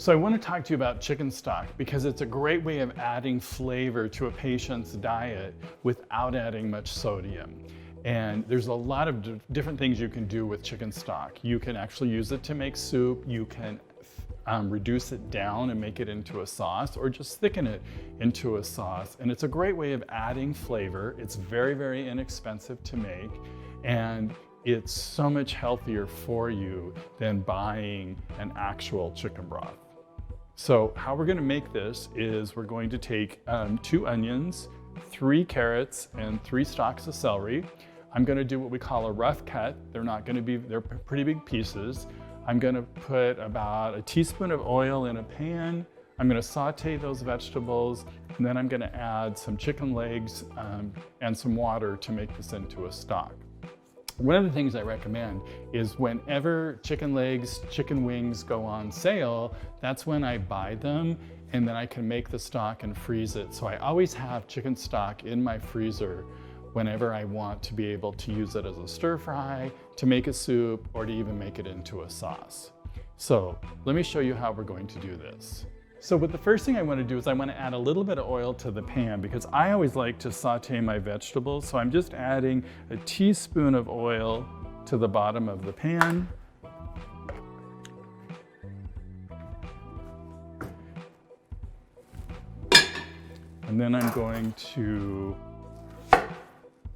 So I want to talk to you about chicken stock because it's a great way of adding flavor to a patient's diet without adding much sodium. And there's a lot of different things you can do with chicken stock. You can actually use it to make soup. You can reduce it down and make it into a sauce, or just thicken it into a sauce. And it's a great way of adding flavor. It's very, very inexpensive to make, and it's so much healthier for you than buying an actual chicken broth. So how we're going to make this is we're going to take 2 onions, 3 carrots, and 3 stalks of celery. I'm going to do what we call a rough cut. They're pretty big pieces. I'm going to put about a teaspoon of oil in a pan. I'm going to saute those vegetables, and then I'm going to add some chicken legs and some water to make this into a stock. One of the things I recommend is whenever chicken legs, chicken wings go on sale, that's when I buy them, and then I can make the stock and freeze it. So I always have chicken stock in my freezer whenever I want to be able to use it as a stir fry, to make a soup, or to even make it into a sauce. So let me show you how we're going to do this. So the first thing I want to do is I want to add a little bit of oil to the pan, because I always like to saute my vegetables. So I'm just adding a teaspoon of oil to the bottom of the pan. And then I'm going to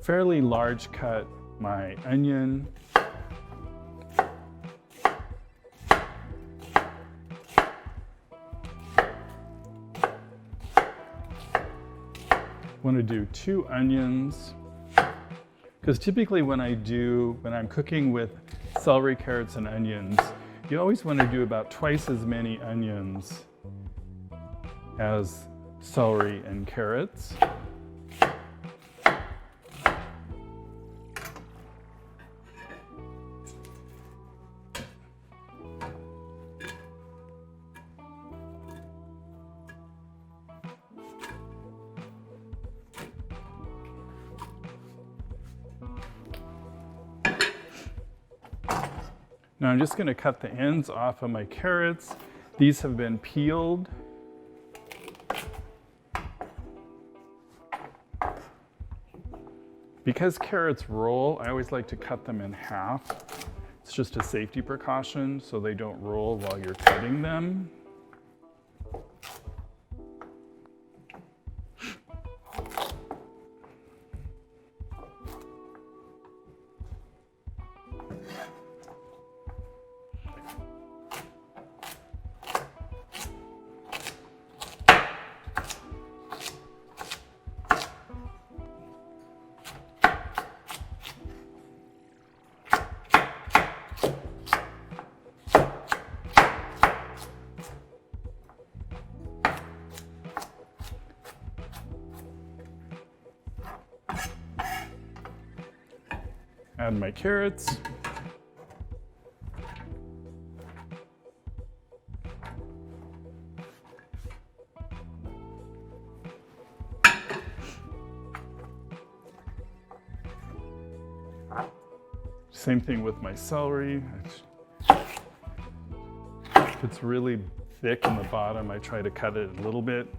fairly large cut my onion. Want to do 2 onions, because typically when I'm cooking with celery, carrots, and onions, you always want to do about twice as many onions as celery and carrots. Now I'm just going to cut the ends off of my carrots. These have been peeled. Because carrots roll, I always like to cut them in half. It's just a safety precaution so they don't roll while you're cutting them. Add my carrots. Same thing with my celery. If it's really thick in the bottom, I try to cut it a little bit.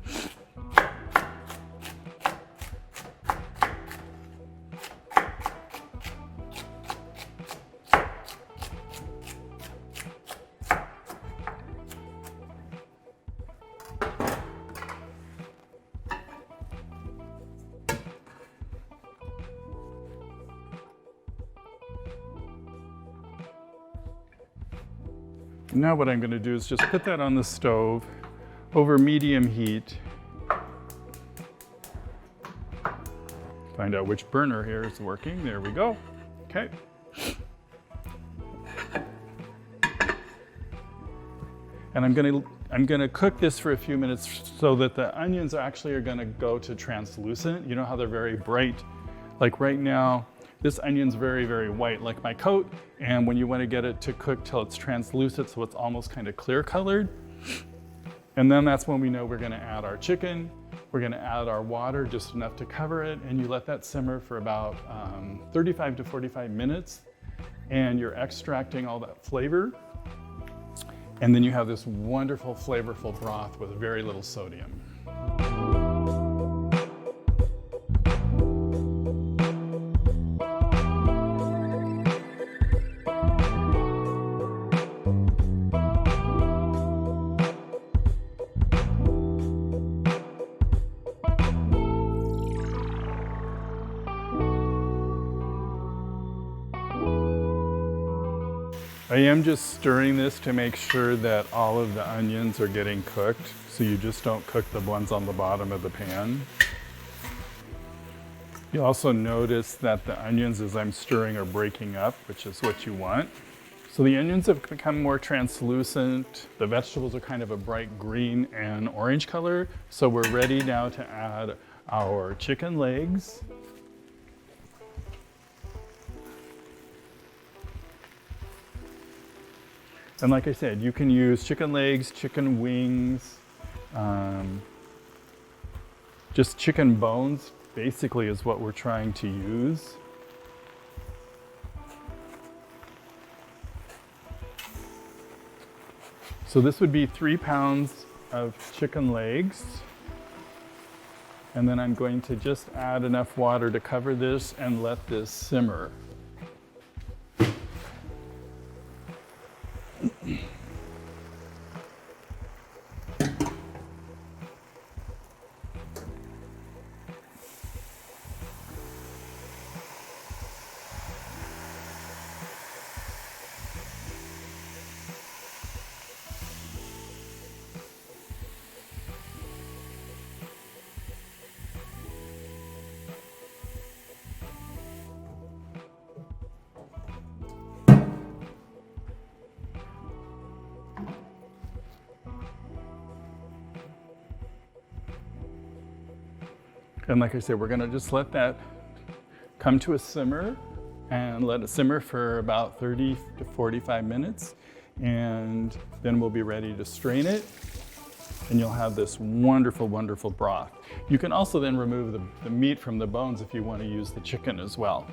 Now what I'm going to do is just put that on the stove over medium heat. Find out which burner here is working. There we go. Okay. And I'm going to cook this for a few minutes so that the onions are going to go to translucent. You know how they're very bright? Like right now, this onion's very, very white, like my coat. And when you want to get it to cook till it's translucent, so it's almost kind of clear colored. And then that's when we know we're going to add our chicken. We're going to add our water, just enough to cover it. And you let that simmer for about 35 to 45 minutes. And you're extracting all that flavor. And then you have this wonderful, flavorful broth with very little sodium. I am just stirring this to make sure that all of the onions are getting cooked, so you just don't cook the ones on the bottom of the pan. You'll also notice that the onions, as I'm stirring, are breaking up, which is what you want. So the onions have become more translucent. The vegetables are kind of a bright green and orange color. So we're ready now to add our chicken legs. And like I said, you can use chicken legs, chicken wings, just chicken bones basically is what we're trying to use. So this would be 3 pounds of chicken legs. And then I'm going to just add enough water to cover this and let this simmer. And like I said, we're gonna just let that come to a simmer and let it simmer for about 30 to 45 minutes. And then we'll be ready to strain it. And you'll have this wonderful, wonderful broth. You can also then remove the meat from the bones if you want to use the chicken as well.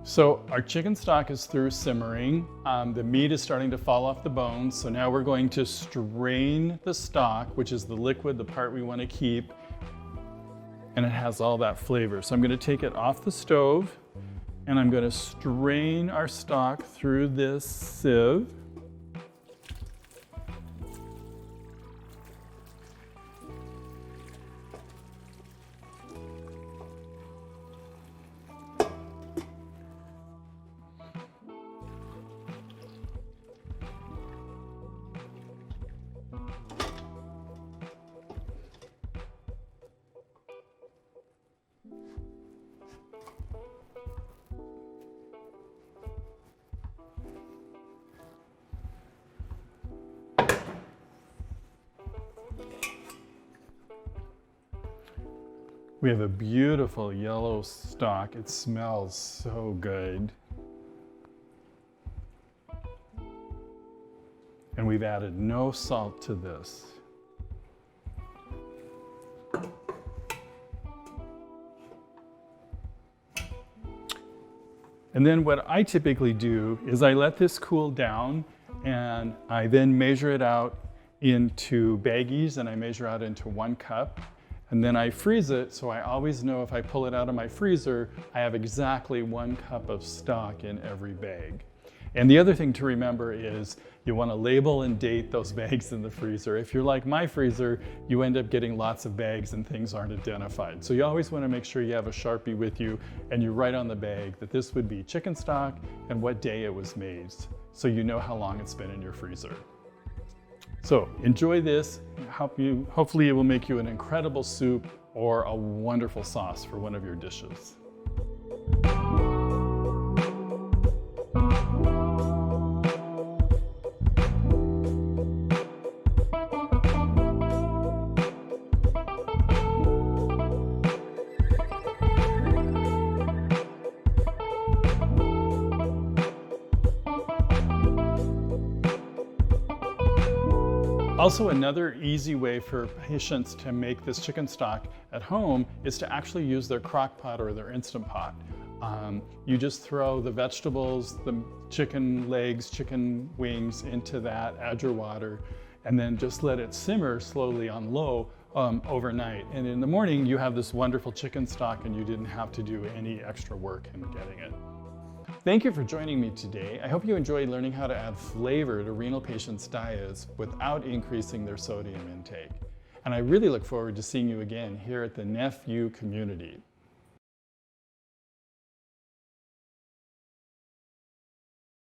So our chicken stock is through simmering. The meat is starting to fall off the bones. So now we're going to strain the stock, which is the liquid, the part we want to keep. And it has all that flavor. So I'm going to take it off the stove and I'm going to strain our stock through this sieve. We have a beautiful yellow stock. It smells so good. And we've added no salt to this. And then what I typically do is I let this cool down and I then measure it out into baggies and I measure out into 1 cup. And then I freeze it, so I always know if I pull it out of my freezer, I have exactly 1 cup of stock in every bag. And the other thing to remember is you want to label and date those bags in the freezer. If you're like my freezer, you end up getting lots of bags and things aren't identified. So you always want to make sure you have a Sharpie with you and you write on the bag that this would be chicken stock and what day it was made. so you know how long it's been in your freezer. So enjoy this. Hopefully it will make you an incredible soup or a wonderful sauce for one of your dishes. Also, another easy way for patients to make this chicken stock at home is to actually use their crock pot or their Instant Pot. You just throw the vegetables, the chicken legs, chicken wings into that, add your water, and then just let it simmer slowly on low overnight. And in the morning, you have this wonderful chicken stock and you didn't have to do any extra work in getting it. Thank you for joining me today. I hope you enjoyed learning how to add flavor to renal patients' diets without increasing their sodium intake. And I really look forward to seeing you again here at the NephU community.